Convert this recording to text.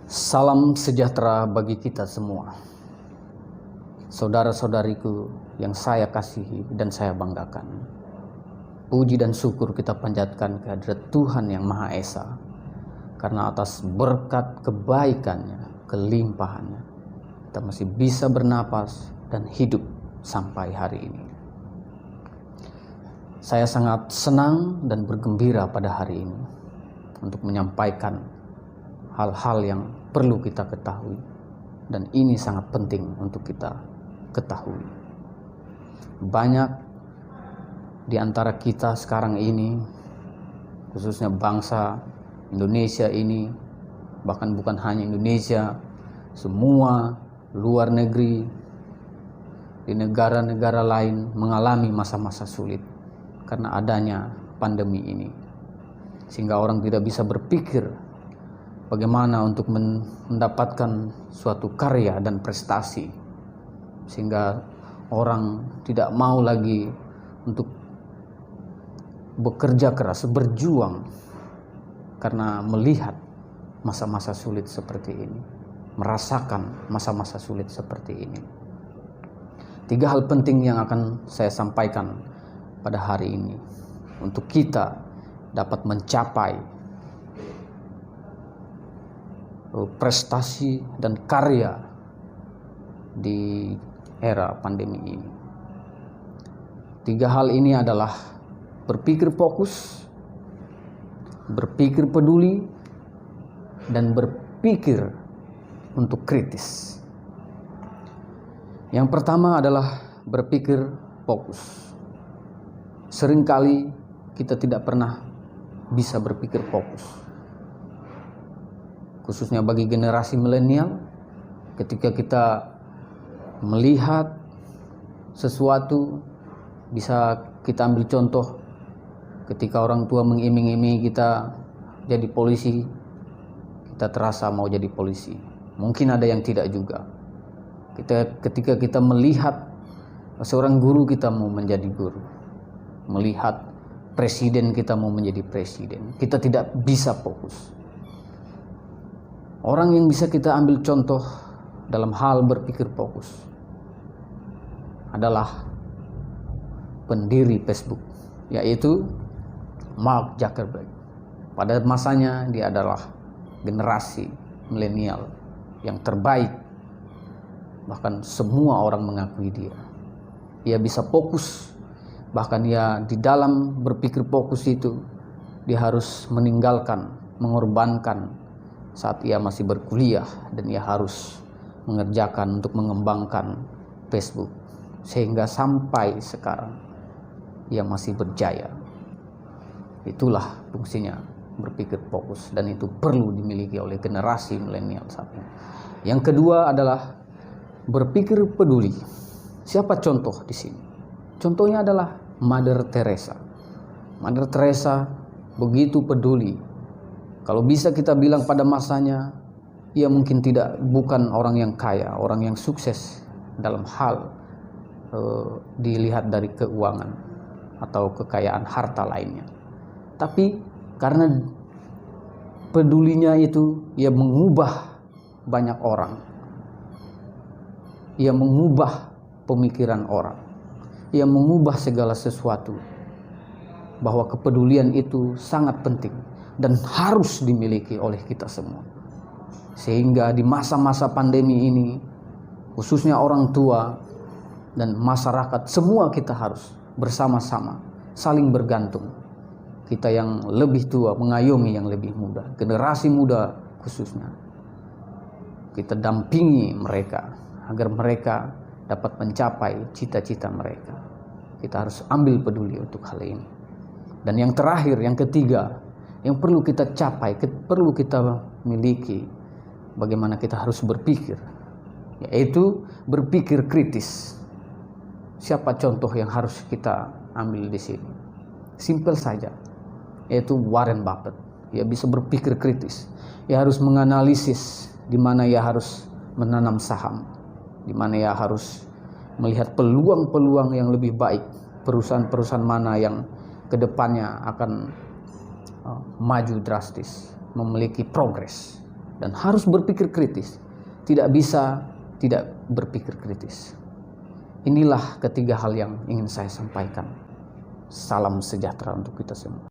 Salam sejahtera bagi kita semua. Saudara-saudariku yang saya kasihi dan saya banggakan. Puji dan syukur kita panjatkan kehadirat Tuhan yang Maha Esa. Karena atas berkat kebaikannya, kelimpahannya, kita masih bisa bernapas dan hidup sampai hari ini. Saya sangat senang dan bergembira pada hari ini untuk menyampaikan hal-hal yang perlu kita ketahui, dan ini sangat penting untuk kita ketahui. Banyak di antara kita sekarang ini, khususnya bangsa Indonesia ini, bahkan bukan hanya Indonesia, semua luar negeri, di negara-negara lain mengalami masa-masa sulit karena adanya pandemi ini, sehingga orang tidak bisa berpikir bagaimana untuk mendapatkan suatu karya dan prestasi, sehingga orang tidak mau lagi untuk bekerja keras, berjuang, karena melihat masa-masa sulit seperti ini, merasakan masa-masa sulit seperti ini. 3 hal penting yang akan saya sampaikan pada hari ini untuk kita dapat mencapai prestasi dan karya di era pandemi ini. 3 hal ini adalah berpikir fokus, berpikir peduli, dan berpikir untuk kritis. Yang pertama adalah berpikir fokus. Seringkali kita tidak pernah bisa berpikir fokus, khususnya bagi generasi milenial. Ketika kita melihat sesuatu, bisa kita ambil contoh ketika orang tua mengiming-imingi kita jadi polisi, kita terasa mau jadi polisi. Mungkin ada yang tidak juga. Ketika kita melihat seorang guru, kita mau menjadi guru. Melihat presiden, kita mau menjadi presiden. Kita tidak bisa fokus. Orang yang bisa kita ambil contoh dalam hal berpikir fokus adalah pendiri Facebook, yaitu Mark Zuckerberg. Pada masanya dia adalah generasi milenial yang terbaik. Bahkan semua orang mengakui dia. Dia bisa fokus. Bahkan dia di dalam berpikir fokus itu, dia harus meninggalkan, mengorbankan saat ia masih berkuliah, dan ia harus mengerjakan untuk mengembangkan Facebook, sehingga sampai sekarang ia masih berjaya. Itulah fungsinya berpikir fokus, dan itu perlu dimiliki oleh generasi milenial saat ini. Yang kedua adalah berpikir peduli. Siapa contoh di sini? Contohnya adalah Mother Teresa. Mother Teresa begitu peduli. Kalau bisa kita bilang pada masanya, ia mungkin bukan orang yang kaya, orang yang sukses dalam hal dilihat dari keuangan atau kekayaan harta lainnya. Tapi karena pedulinya itu, ia mengubah banyak orang. Ia mengubah pemikiran orang. Ia mengubah segala sesuatu. Bahwa kepedulian itu sangat penting dan harus dimiliki oleh kita semua. Sehingga di masa-masa pandemi ini, khususnya orang tua dan masyarakat, semua kita harus bersama-sama saling bergantung. Kita yang lebih tua mengayomi yang lebih muda, generasi muda khususnya. Kita dampingi mereka agar mereka dapat mencapai cita-cita mereka. Kita harus ambil peduli untuk hal ini. Dan yang terakhir, yang ketiga, yang perlu kita capai, perlu kita miliki, bagaimana kita harus berpikir, yaitu berpikir kritis. Siapa contoh yang harus kita ambil di sini? Simpel saja, yaitu Warren Buffett. Ia bisa berpikir kritis. Ia harus menganalisis di mana ia harus menanam saham, di mana ia harus melihat peluang-peluang yang lebih baik, perusahaan-perusahaan mana yang kedepannya akan maju drastis, memiliki progres. dan harus berpikir kritis. Tidak bisa tidak berpikir kritis. Inilah ketiga hal yang ingin saya sampaikan. Salam sejahtera untuk kita semua.